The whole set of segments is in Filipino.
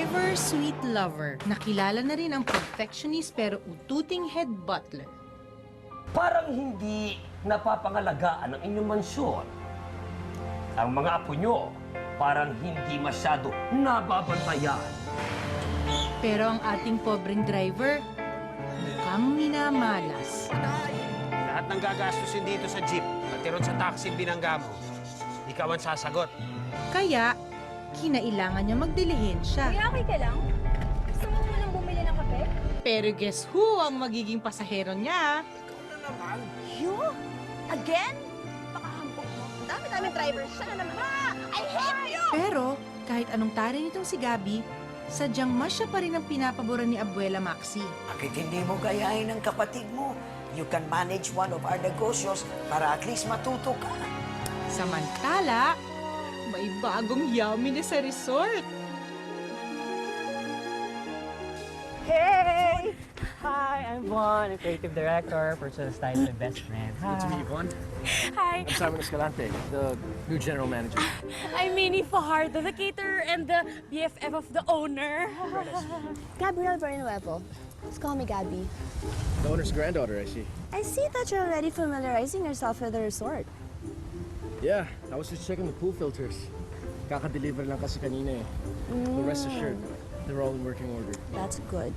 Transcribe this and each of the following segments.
Ever sweet lover, nakilala na rin ang perfectionist pero ututing head butler. Parang hindi napapangalagaan ang inyong mansyon. Ang mga apo nyo, parang hindi masyado nababantayan. Pero ang ating pobreng driver, mukhang minamalas. Lahat ng gagastusin dito sa jeep, pati ron sa taxi binangga mo, ikaw ang sasagot. Kaya, kinailangan niya magdilihensya. Kuya, okay ka lang? Gusto mo munang bumili ng kape? Pero guess who ang magiging pasahero niya? You? Again? Baka hampok mo. Dami-dami driver. Siya na naman. I hate you! Pero, kahit anong taray nitong si Gabi, sadyang mas siya pa rin ang pinapaboran ni Abuela Maxi. Bakit hindi mo gayahin ng kapatid mo? You can manage one of our negosyo para at least matuto ka. Samantala, may bagong yummy na sa resort. Hey! Hi, I'm Juan, creative director, personal stylist, and best friend. Good to meet you, Juan. Hi, I'm Simon Escalante, the new general manager. I'm Minnie Fajardo, the caterer and the BFF of the owner. Gabrielle Bernuevo. Let's call me Gabby. The owner's granddaughter, I see. I see that you're already familiarizing yourself with the resort. Yeah, I was just checking the pool filters. Kaka-deliver lang kasi kanina eh. But rest assured, they're all in working order. That's good.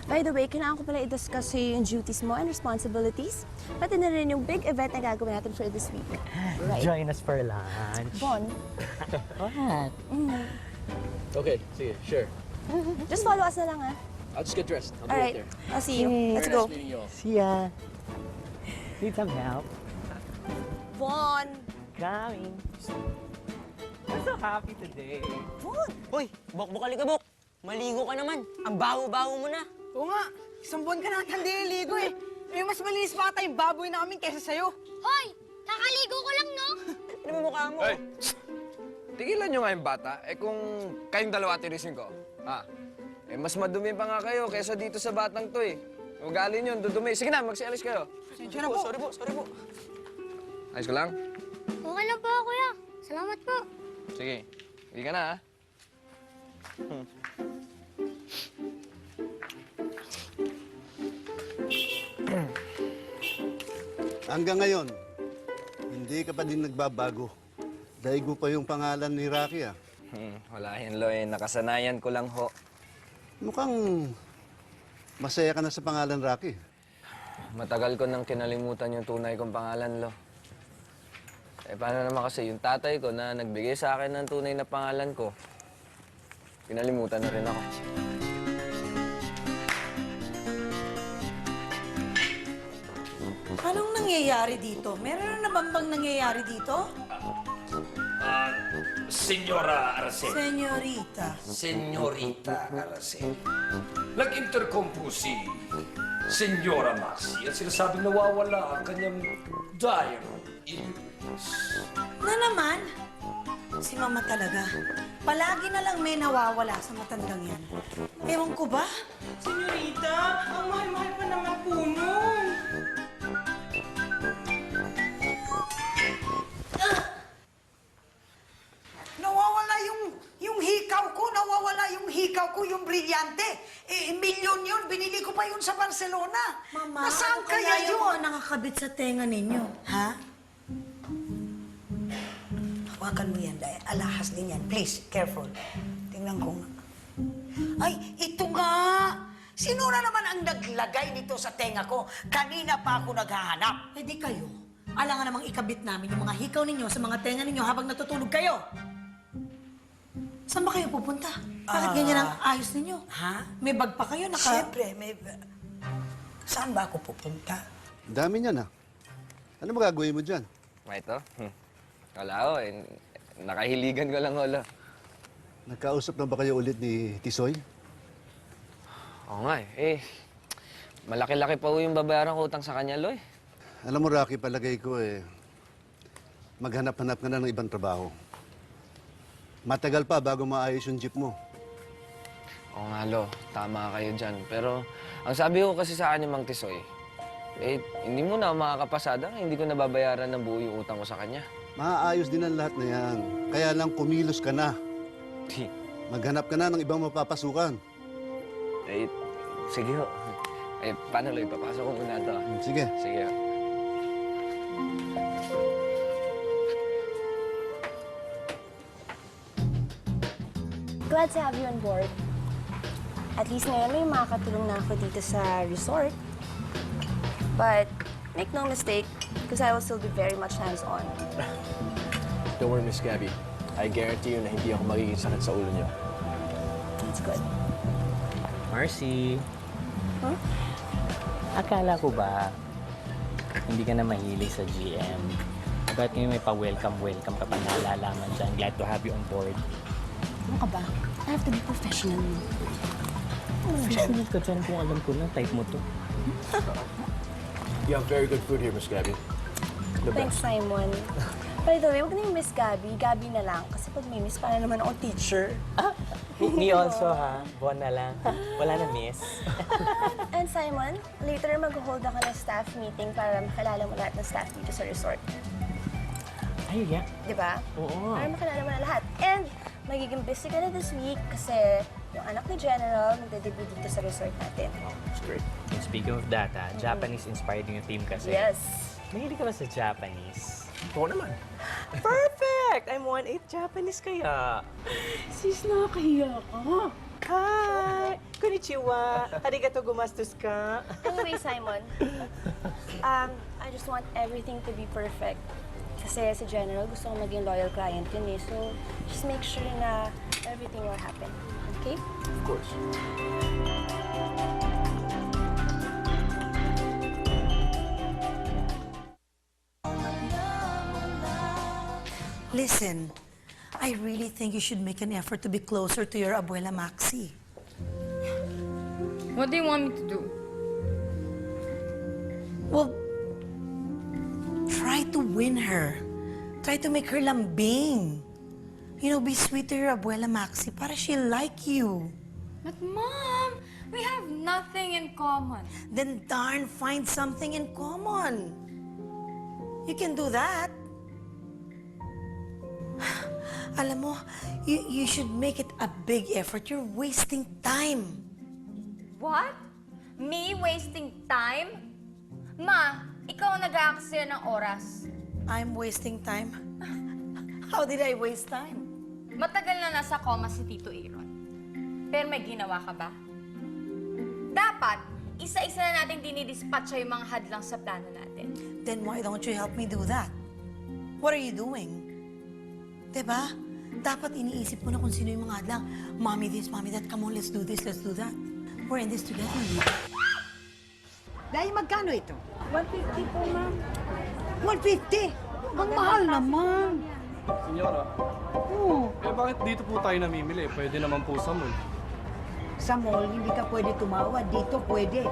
By the way, kailangan ko pala i-discuss sa'yo yung duties mo and responsibilities. Pati na rin yung big event na gagawin natin for this week. Right? Join us for lunch. Bon, What? Okay, sige, sure. just follow us na lang, ha? I'll just get dressed. I'll be All right right, there. I'll see you. Let's Very go. nice meeting you all. See ya. Need some help? Bon! Coming. I'm so happy today. Hoy, bok-bok, maligo ka naman. Ang baho-baho mo na. Oo nga, isang buwan ka na hindi niligo eh. Eh, mas malinis pa ata yung baboy namin kaysa sa'yo. Hoy! Nakaligo ko lang, no? Ano mo mukha mo? Hey! Tigilan nyo nga yung bata. Eh kung kayong dalawa tirisin ko, ha? Eh mas madumi pa nga kayo kaysa dito sa batang to eh. Ugali nyo, dudumi. Sige na, magsialis kayo. Pasensya na po. Sorry po. Ayos ko lang? Okay lang po, kuya. Salamat po. Sige. Hindi ka na, ha? Hanggang ngayon, hindi ka pa din nagbabago. Daig mo pa yung pangalan ni Rocky, ah. Wala yan, Loy. Nakasanayan ko lang ho. Mukhang masaya ka na sa pangalan Rocky. Matagal ko nang kinalimutan yung tunay kong pangalan, Lo. Eh, paano naman kasi yung tatay ko na nagbigay sa akin ng tunay na pangalan ko, kinalimutan na rin ako. Anong nangyayari dito? Meron na bang nangyayari dito? Senyora Araceli. Senyorita. Senyorita Araceli. Nag-intercom po si Senyora Maxi at sinasabing nawawala ang kanyang diary. Na naman? Si Mama talaga. Palagi na lang may nawawala sa matandang yan. Ewan ko ba? Senyorita, ang mahal-mahal pa naman po nun. Nawawala yung hikaw ko, yung brilyante. Eh, milyon yun. Binili ko pa yun sa Barcelona. Mama, Nasaan ano kaya kaya yun? Nakakabit sa tenga ninyo. Ha? Hawakan mo yan, dahil alahas din yan. Please, careful. Tingnan ko nga. Ay, ito nga! Sino na naman ang naglagay nito sa tenga ko? Kanina pa ako naghahanap. Eh di kayo. Alangan namang ikabit namin yung mga hikaw ninyo sa mga tenga ninyo habang natutulog kayo. Saan ba kayo pupunta? Bakit ganyan ang ayos ninyo? Ha? May bag pa kayo? Siyempre, may... Saan ba ako pupunta? Ang dami niyan, ah. Ano magagawin mo dyan? Ito? Wala ho, eh. Nakahiligan ko lang, Holo. Nagkausap na ba kayo ulit ni Tisoy? Oo nga eh. Malaki-laki pa ho yung babayaran ko utang sa kanya, Loy. Alam mo, Rocky, palagay ko maghanap-hanap ka na ng ibang trabaho. Matagal pa bago maayos yung jeep mo. Oo nga, Lo. Tama kayo dyan. Pero ang sabi ko kasi sa akin ni Mang Tisoy, hindi mo na ako makakapasada. Hindi ko nababayaran ng buo yung utang ko sa kanya. Maayos din ang lahat na yan. Kaya lang kumilos ka na. Maghanap ka na ng ibang mapapasukan. Eh, sige ho. Eh, paano Loy? Papasok ko muna ito. Sige. Sige ho. Glad to have you on board. At least ngayon may makakatulong na ako dito sa resort. But make no mistake, because I will still be very much hands-on. Don't worry, Miss Gabby. I guarantee you na hindi ako magiging sakit sa ulo niyo. That's good. Marcy, Huh? akala ko ba hindi ka na mahilig sa GM? Bakit ngayon may pa-welcome ka pa naalalaman dyan? Glad to have you on board. Ano ka ba? I have to be professional. Professional ka dyan kung alam ko na type mo to. You have very good food here, Miss Gabby. The Thanks, best. Simon. By the way, huwag na yung Miss Gabby. Gabby na lang. Kasi pag may miss, para naman ako teacher. Me also, ha? Bon na lang. Wala na miss. And Simon, later mag-hold ako ng staff meeting para makilala mo lahat ng staff dito sa resort. Ay, yeah. Di ba? Oo. Para makilala mo na lahat. And magiging busy ka na this week kasi yung anak ni General magde-debut dito sa resort natin. That's great. And speaking of that, Japanese-inspired yung team kasi. Yes. Mahilig ka ba sa Japanese? Oo naman. Perfect! I'm 1/8 Japanese kaya. Sis, nakahiya ka. Hi! Konnichiwa! Arigato gumastos ka. Anyway, Simon, I just want everything to be perfect. Kasi si General gusto ko maging loyal client yun eh. So, just make sure na everything will happen. Okay? Of course. Listen, I really think you should make an effort to be closer to your Abuela Maxi. What do you want me to do? Well, try to win her. Try to make her lambing. You know, be sweet to your Abuela Maxi para she'll like you. But Mom, we have nothing in common. Then darn, find something in common. You can do that. Alam mo, you should make it a big effort. You're wasting time. What? Me wasting time? Ma, ikaw ang nag-aaksaya ng oras. I'm wasting time? How did I waste time? Matagal na nasa coma si Tito Aaron. Pero may ginawa ka ba? Dapat, isa-isa na natin dinidispatcha yung mga hadlang sa plano natin. Then why don't you help me do that? What are you doing? Diba? Dapat iniisip mo na kung sino yung mga hadlang. Mommy this, mommy that. Come on, let's do this, let's do that. We're in this together. Dahil magkano ito? 150 po, Ma'am. 150? Ang mahal naman. Senyora, Oo. bakit dito po tayo namimili? Pwede naman po sa mall. Sa mall, hindi ka pwede tumawad. Dito pwede.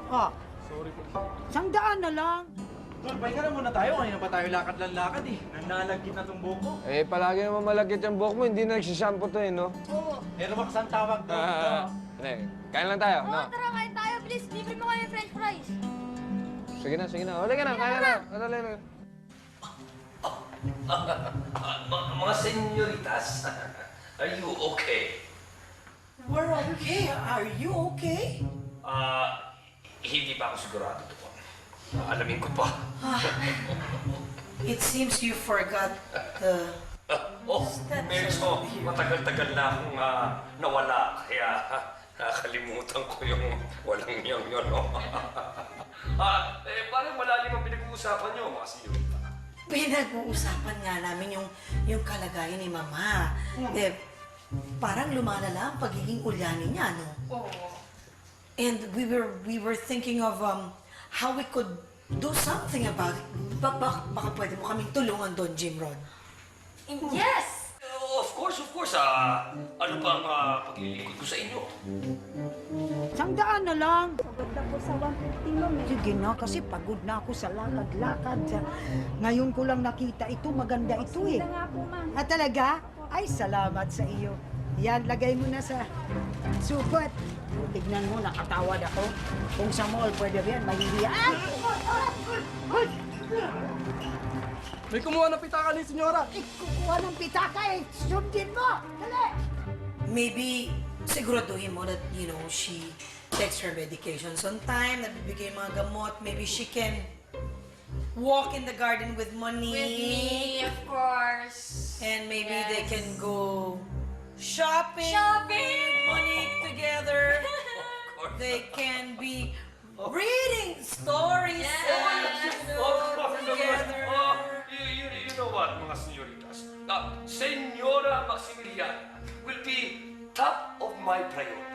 Ah, Sorry po. 100 na lang. Tol, balik na muna tayo. Kanina pa tayo lakad eh. Nanalagkit na tong buhok ko. Eh, palagi naman malagkit yung buhok mo. Hindi na nagsishampoo to eh, no? Oo. Pero makasang tawag doon. Eh, kain lang tayo, no? Tara, kain tayo. Please, libre mo kami french fries. Sige na, sige na. Wala ka na, kain na. Wala na. Mga senyoritas, are you okay? We're okay. Are you okay? Hindi pa ako sigurado doon. Alamin ko pa. It seems you forgot the... Medyo matagal-tagal na akong nawala, kaya nakalimutan ko yung walang niyang yun, no? Parang malalim ang pinag-uusapan niyo, mga senyorita. Pinag-uusapan nga namin yung kalagayan ni Mama. Eh, parang lumalala ang pagiging ulyani niya, no? Oo. And we were thinking of how we could do something about it. Baka pwede mo kaming tulungan doon, Jim Rod. Yes! Of course. Ano pa ang paglilingkod ko sa inyo? 100 na lang. Pagod po sa 150, ma'am. Sige na, kasi pagod na ako sa lakad-lakad. Ngayon ko lang nakita ito, maganda ito eh. nga po, ma'am. Ah, talaga? Ay, salamat sa iyo. Yan, lagay mo na sa supot. Tignan mo, nakatawad ako. Kung sa mall, pwede ba yan? Mahihiya. Ay! May kumuha ng pitaka ni Senyora. Kukuha ng pitaka eh. Sundin mo! Dali! maybe siguraduhin mo that, you know, she takes her medications on time, nabibigay mga gamot. Maybe she can walk in the garden with Monique. With me, of course. And maybe they Yes. can go shopping. Shopping! With Monique together. They can be reading stories together. You know what, mga señoritas? Señora Maximiliana will be top of my priority.